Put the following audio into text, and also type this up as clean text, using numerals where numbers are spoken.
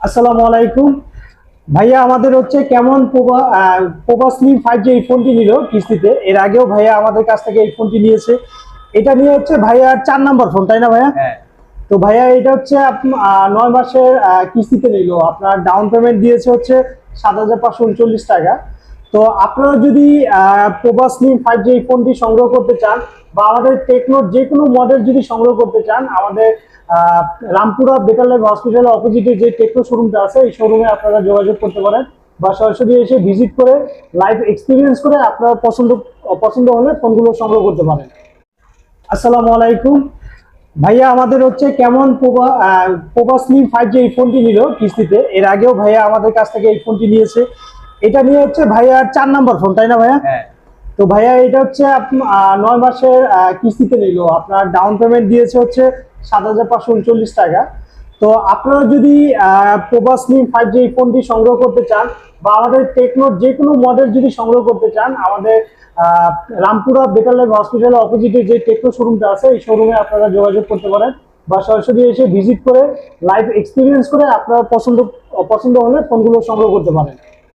আসসালামু আলাইকুম ভাইয়া, আমাদের হচ্ছে কেমন পোকো স্লিম 5G এই ফোনটি নিল কিস্তিতে। এর আগেও ভাইয়া আমাদের কাছ থেকে এই ফোনটি নিয়েছে। এটা নিয়ে হচ্ছে ভাইয়ার 4 নম্বর ফোন, তাই না ভাইয়া? হ্যাঁ। তো ভাইয়া এটা হচ্ছে 9 মাসের কিস্তিতে নিল। আপনার ডাউন পেমেন্ট দিয়েছে হচ্ছে 7,539 টাকা। তো আপনারা যদি পোকো স্লিম 5G এই ফোনটি সংগ্রহ করতে চান বা আমাদের টেকনোর যে কোনো মডেল যদি সংগ্রহ করতে চান, আমাদের রামপুরা বেটার লাইফ হসপিটালের অপোজিটে যে টেকনো শোরুমটা আছে এই শোরুমে আপনারা যোগাযোগ করতে পারেন বা সরাসরি এসে ভিজিট করে লাইভ এক্সপিরিয়েন্স করে আপনার পছন্দ হলে ফোনগুলো সংগ্রহ করতে পারেন। আসসালামু আলাইকুম ভাইয়া, আমাদের হচ্ছে কেমন পোকো স্লিম 5G এই ফোনটি নিল কিস্তিতে। এর আগেও ভাইয়া আমাদের কাছ থেকে এই ফোনটি নিয়েছে। এটা নিয়ে হচ্ছে ভাইয়ার 4 নম্বর ফোন, তাই না ভাইয়া? হ্যাঁ। তো ভাইয়া এটা হচ্ছে 9 মাসের কিস্তিতে নিল। আপনার ডাউন পেমেন্ট দিয়েছে হচ্ছে 7,539 টাকা। তো আপনারা যদি পোকো স্লিম 5G এই ফোনটি সংগ্রহ করতে চান বা আমাদের টেকনোর যে কোনো মডেল যদি সংগ্রহ করতে চান, আমাদের রামপুরা বেটার লাইফ হসপিটালের অপোজিটে যে টেকনো শোরুমটা আছে এই শোরুমে আপনারা যোগাযোগ করতে পারেন বা সরাসরি এসে ভিজিট করে লাইভ এক্সপিরিয়েন্স করে আপনার পছন্দ হলে ফোনগুলো সংগ্রহ করতে পারেন।